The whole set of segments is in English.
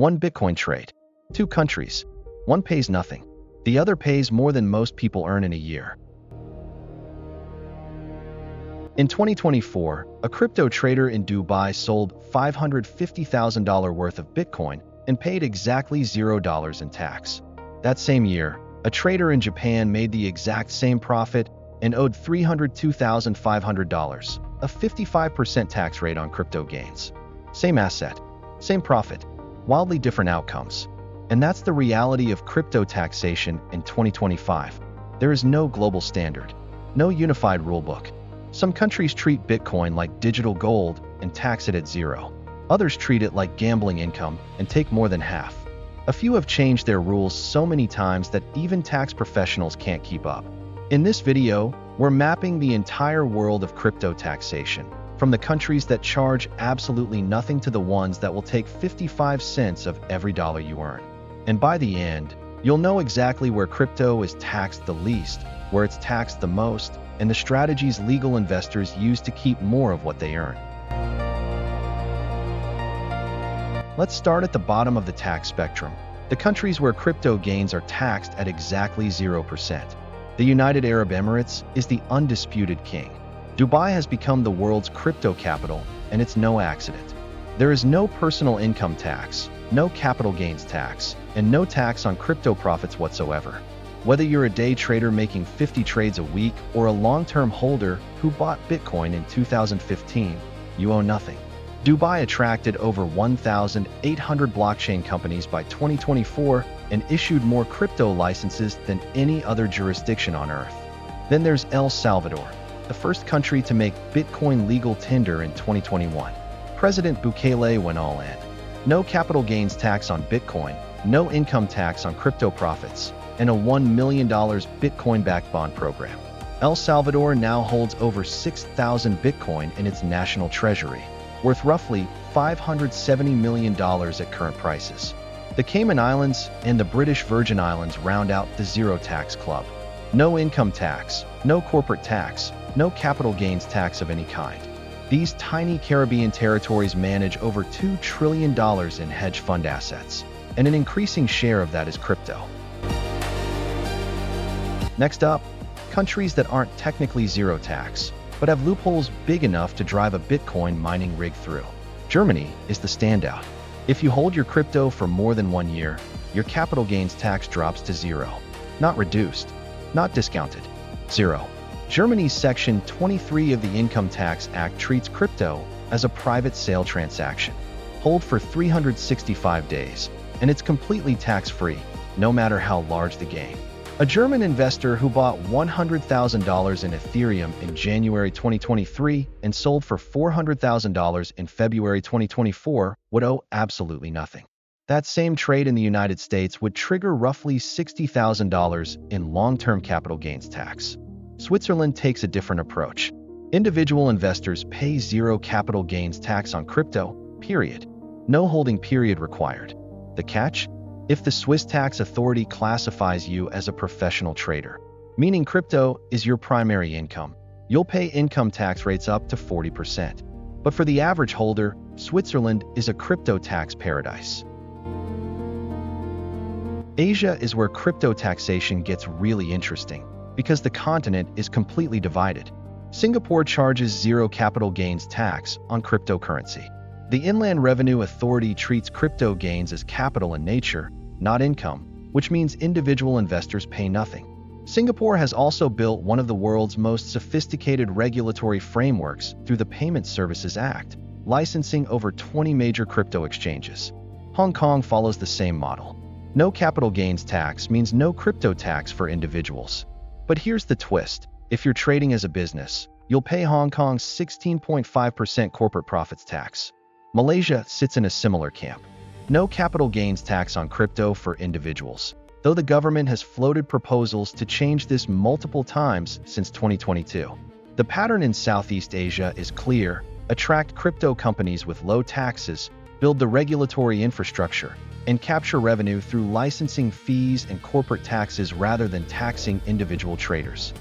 One Bitcoin trade. Two countries. One pays nothing. The other pays more than most people earn in a year. In 2024, a crypto trader in Dubai sold $550,000 worth of Bitcoin and paid exactly $0 in tax. That same year, a trader in Japan made the exact same profit and owed $302,500, a 55% tax rate on crypto gains. Same asset, same profit, wildly different outcomes. And that's the reality of crypto taxation in 2025. There is no global standard, no unified rulebook. Some countries treat Bitcoin like digital gold and tax it at zero. Others treat it like gambling income and take more than half. A few have changed their rules so many times that even tax professionals can't keep up. In this video, we're mapping the entire world of crypto taxation, from the countries that charge absolutely nothing to the ones that will take 55 cents of every dollar you earn. And by the end, you'll know exactly where crypto is taxed the least, where it's taxed the most, and the strategies legal investors use to keep more of what they earn. Let's start at the bottom of the tax spectrum, the countries where crypto gains are taxed at exactly 0%. The United Arab Emirates is the undisputed king. Dubai has become the world's crypto capital, and it's no accident. There is no personal income tax, no capital gains tax, and no tax on crypto profits whatsoever. Whether you're a day trader making 50 trades a week or a long-term holder who bought Bitcoin in 2015, you owe nothing. Dubai attracted over 1,800 blockchain companies by 2024 and issued more crypto licenses than any other jurisdiction on Earth. Then there's El Salvador, the first country to make Bitcoin legal tender in 2021. President Bukele went all in. No capital gains tax on Bitcoin, no income tax on crypto profits, and a $1 million Bitcoin-backed bond program. El Salvador now holds over 6,000 Bitcoin in its national treasury, worth roughly $570 million at current prices. The Cayman Islands and the British Virgin Islands round out the zero tax club. No income tax, no corporate tax, no capital gains tax of any kind. These tiny Caribbean territories manage over $2 trillion in hedge fund assets, and an increasing share of that is crypto. Next up, countries that aren't technically zero tax, but have loopholes big enough to drive a Bitcoin mining rig through. Germany is the standout. If you hold your crypto for more than 1 year, your capital gains tax drops to zero. Not reduced, not discounted, zero. Germany's Section 23 of the Income Tax Act treats crypto as a private sale transaction. Hold for 365 days, and it's completely tax-free, no matter how large the gain. A German investor who bought $100,000 in Ethereum in January 2023 and sold for $400,000 in February 2024 would owe absolutely nothing. That same trade in the United States would trigger roughly $60,000 in long-term capital gains tax. Switzerland takes a different approach. Individual investors pay zero capital gains tax on crypto, period. No holding period required. The catch? If the Swiss tax authority classifies you as a professional trader, meaning crypto is your primary income, you'll pay income tax rates up to 40%. But for the average holder, Switzerland is a crypto tax paradise. Asia is where crypto taxation gets really interesting, because the continent is completely divided. Singapore charges zero capital gains tax on cryptocurrency. The Inland Revenue Authority treats crypto gains as capital in nature, not income, which means individual investors pay nothing. Singapore has also built one of the world's most sophisticated regulatory frameworks through the Payment Services Act, licensing over 20 major crypto exchanges. Hong Kong follows the same model. No capital gains tax means no crypto tax for individuals. But here's the twist. If you're trading as a business, you'll pay Hong Kong's 16.5% corporate profits tax. Malaysia sits in a similar camp. No capital gains tax on crypto for individuals, though the government has floated proposals to change this multiple times since 2022. The pattern in Southeast Asia is clear: attract crypto companies with low taxes, build the regulatory infrastructure, and capture revenue through licensing fees and corporate taxes rather than taxing individual traders.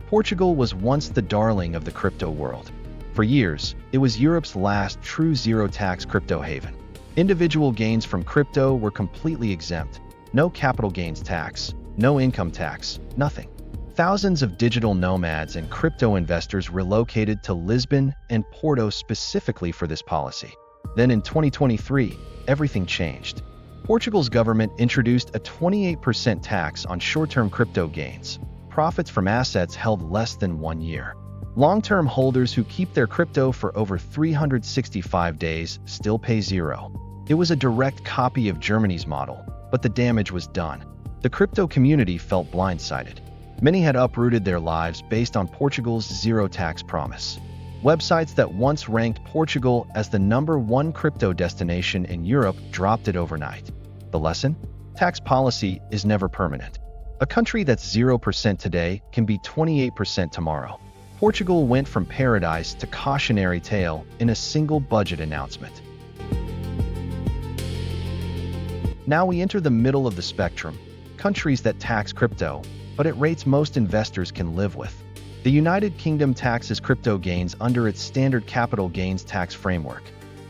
Portugal was once the darling of the crypto world. For years, it was Europe's last true zero-tax crypto haven. Individual gains from crypto were completely exempt. No capital gains tax, no income tax, nothing. Thousands of digital nomads and crypto investors relocated to Lisbon and Porto specifically for this policy. Then in 2023, everything changed. Portugal's government introduced a 28% tax on short-term crypto gains, profits from assets held less than 1 year. Long-term holders who keep their crypto for over 365 days still pay zero. It was a direct copy of Germany's model, but the damage was done. The crypto community felt blindsided. Many had uprooted their lives based on Portugal's zero-tax promise. Websites that once ranked Portugal as the #1 crypto destination in Europe dropped it overnight. The lesson? Tax policy is never permanent. A country that's 0% today can be 28% tomorrow. Portugal went from paradise to cautionary tale in a single budget announcement. Now we enter the middle of the spectrum, countries that tax crypto, but at rates most investors can live with. The United Kingdom taxes crypto gains under its standard capital gains tax framework.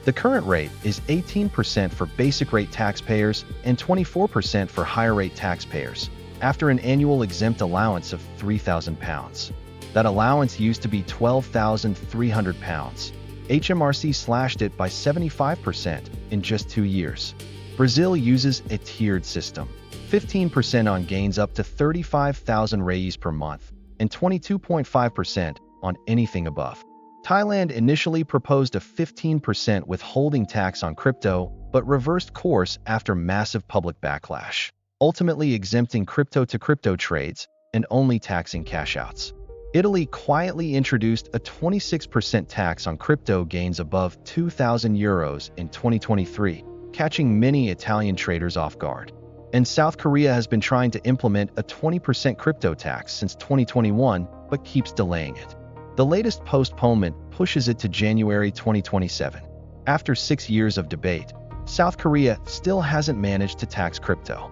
The current rate is 18% for basic rate taxpayers and 24% for higher rate taxpayers, after an annual exempt allowance of £3,000. That allowance used to be £12,300. HMRC slashed it by 75% in just 2 years. Brazil uses a tiered system, 15% on gains up to 35,000 reais per month, and 22.5% on anything above. Thailand initially proposed a 15% withholding tax on crypto, but reversed course after massive public backlash, ultimately exempting crypto-to-crypto trades and only taxing cash-outs. Italy quietly introduced a 26% tax on crypto gains above €2,000 in 2023, catching many Italian traders off guard. And South Korea has been trying to implement a 20% crypto tax since 2021, but keeps delaying it. The latest postponement pushes it to January 2027. After 6 years of debate, South Korea still hasn't managed to tax crypto.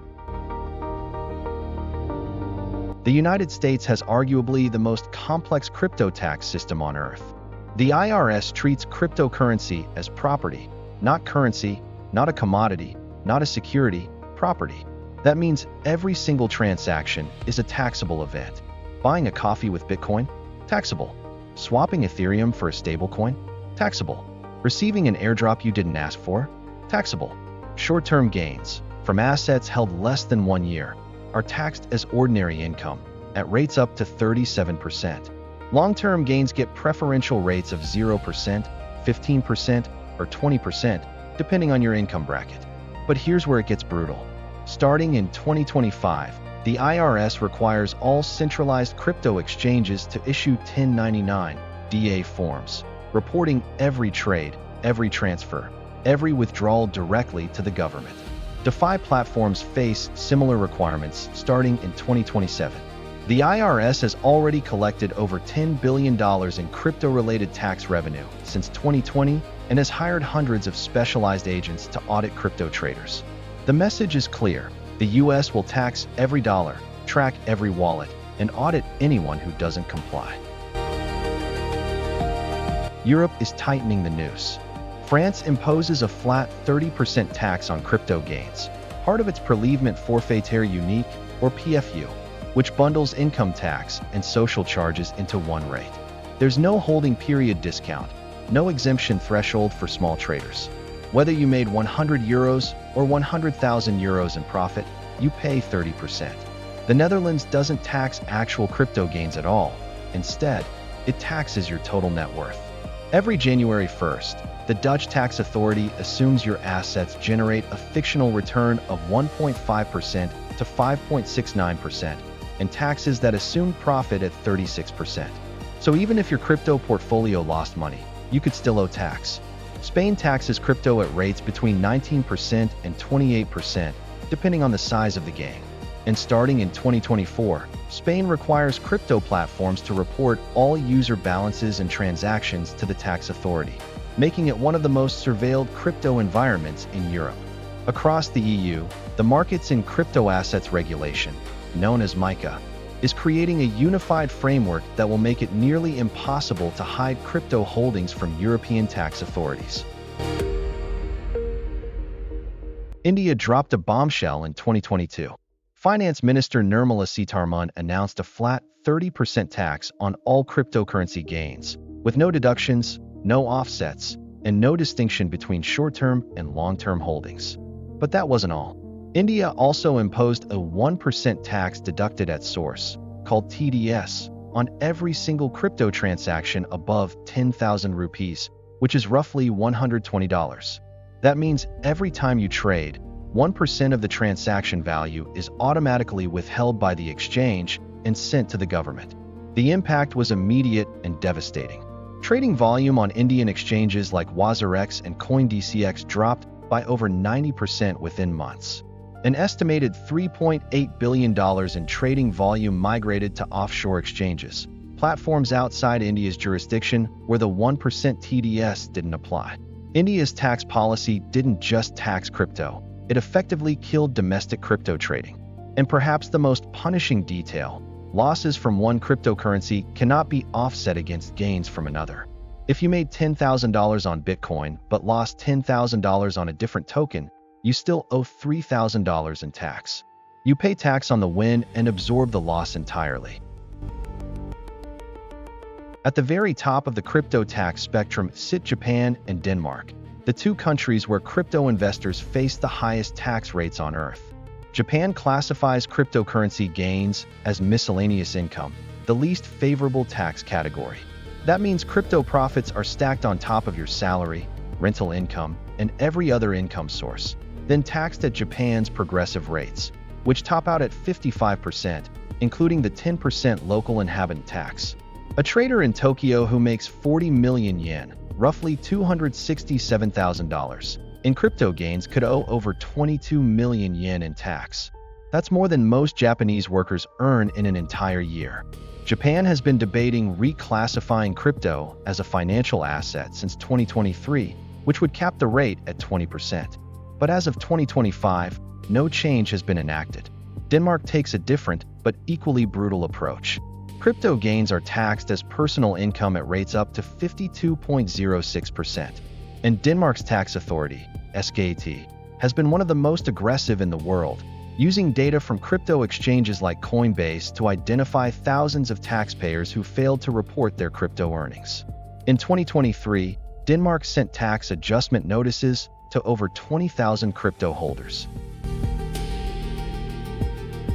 The United States has arguably the most complex crypto tax system on Earth. The IRS treats cryptocurrency as property, not currency, not a commodity, not a security, property. That means every single transaction is a taxable event. Buying a coffee with Bitcoin? Taxable. Swapping Ethereum for a stablecoin? Taxable. Receiving an airdrop you didn't ask for? Taxable. Short-term gains from assets held less than 1 year are taxed as ordinary income at rates up to 37%. Long-term gains get preferential rates of 0%, 15%, or 20%, depending on your income bracket. But here's where it gets brutal. Starting in 2025, the IRS requires all centralized crypto exchanges to issue 1099-DA forms, reporting every trade, every transfer, every withdrawal directly to the government. DeFi platforms face similar requirements starting in 2027. The IRS has already collected over $10 billion in crypto-related tax revenue since 2020 and has hired hundreds of specialized agents to audit crypto traders. The message is clear. The US will tax every dollar, track every wallet, and audit anyone who doesn't comply. Europe is tightening the noose. France imposes a flat 30% tax on crypto gains, part of its prélèvement forfaitaire unique, or PFU, which bundles income tax and social charges into one rate. There's no holding period discount, no exemption threshold for small traders. Whether you made €100 or €100,000 in profit, you pay 30%. The Netherlands doesn't tax actual crypto gains at all. Instead, it taxes your total net worth. Every January 1st, the Dutch tax authority assumes your assets generate a fictional return of 1.5% to 5.69%, and taxes that assumed profit at 36%. So even if your crypto portfolio lost money, you could still owe tax. Spain taxes crypto at rates between 19% and 28%, depending on the size of the gain. And starting in 2024, Spain requires crypto platforms to report all user balances and transactions to the tax authority, making it one of the most surveilled crypto environments in Europe. Across the EU, the Markets in Crypto Assets Regulation, known as MiCA, is creating a unified framework that will make it nearly impossible to hide crypto holdings from European tax authorities. India dropped a bombshell in 2022. Finance Minister Nirmala Sitharaman announced a flat 30% tax on all cryptocurrency gains, with no deductions, no offsets, and no distinction between short-term and long-term holdings. But that wasn't all. India also imposed a 1% tax deducted at source, called TDS, on every single crypto transaction above 10,000 rupees, which is roughly $120. That means every time you trade, 1% of the transaction value is automatically withheld by the exchange and sent to the government. The impact was immediate and devastating. Trading volume on Indian exchanges like WazirX and CoinDCX dropped by over 90% within months. An estimated $3.8 billion in trading volume migrated to offshore exchanges, platforms outside India's jurisdiction where the 1% TDS didn't apply. India's tax policy didn't just tax crypto, it effectively killed domestic crypto trading. And perhaps the most punishing detail, losses from one cryptocurrency cannot be offset against gains from another. If you made $10,000 on Bitcoin but lost $10,000 on a different token, you still owe $3,000 in tax. You pay tax on the win and absorb the loss entirely. At the very top of the crypto tax spectrum sit Japan and Denmark, the two countries where crypto investors face the highest tax rates on Earth. Japan classifies cryptocurrency gains as miscellaneous income, the least favorable tax category. That means crypto profits are stacked on top of your salary, rental income, and every other income source, then taxed at Japan's progressive rates, which top out at 55%, including the 10% local inhabitant tax. A trader in Tokyo who makes 40 million yen, roughly $267,000, in crypto gains could owe over 22 million yen in tax. That's more than most Japanese workers earn in an entire year. Japan has been debating reclassifying crypto as a financial asset since 2023, which would cap the rate at 20%. But as of 2025, no change has been enacted. Denmark takes a different, but equally brutal approach. Crypto gains are taxed as personal income at rates up to 52.06%. And Denmark's tax authority, SKT, has been one of the most aggressive in the world, using data from crypto exchanges like Coinbase to identify thousands of taxpayers who failed to report their crypto earnings. In 2023, Denmark sent tax adjustment notices to over 20,000 crypto holders.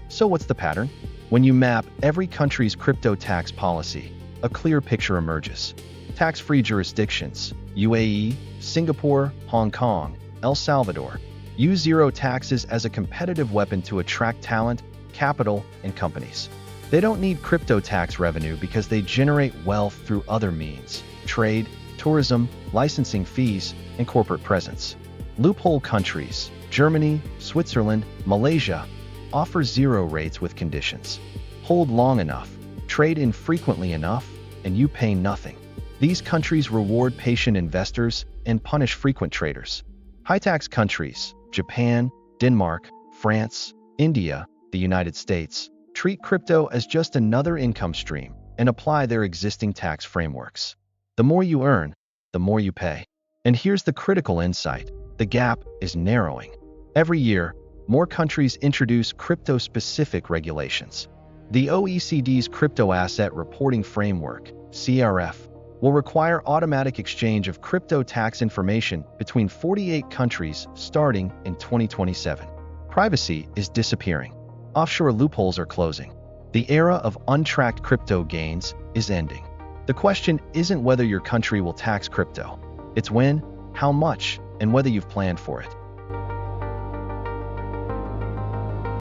So what's the pattern? When you map every country's crypto tax policy, a clear picture emerges. Tax-free jurisdictions, UAE, Singapore, Hong Kong, El Salvador, use zero taxes as a competitive weapon to attract talent, capital, and companies. They don't need crypto tax revenue because they generate wealth through other means: trade, tourism, licensing fees, and corporate presence. Loophole countries, Germany, Switzerland, Malaysia, offer zero rates with conditions. Hold long enough, trade infrequently enough, and you pay nothing. These countries reward patient investors and punish frequent traders. High-tax countries, Japan, Denmark, France, India, the United States, treat crypto as just another income stream and apply their existing tax frameworks. The more you earn, the more you pay. And here's the critical insight: the gap is narrowing. Every year, more countries introduce crypto-specific regulations. The OECD's Crypto Asset Reporting Framework, CRF, will require automatic exchange of crypto tax information between 48 countries starting in 2027. Privacy is disappearing. Offshore loopholes are closing. The era of untracked crypto gains is ending. The question isn't whether your country will tax crypto. It's when, how much, and whether you've planned for it.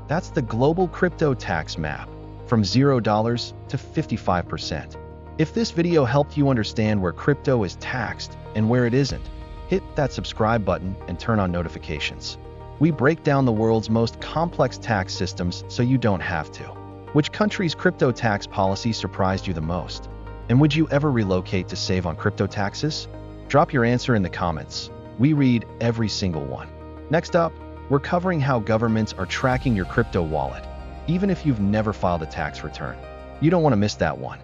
That's the global crypto tax map, from $0 to 55%. If this video helped you understand where crypto is taxed and where it isn't, hit that subscribe button and turn on notifications. We break down the world's most complex tax systems so you don't have to. Which country's crypto tax policy surprised you the most? And would you ever relocate to save on crypto taxes? Drop your answer in the comments. We read every single one. Next up, we're covering how governments are tracking your crypto wallet. even if you've never filed a tax return. You don't want to miss that one.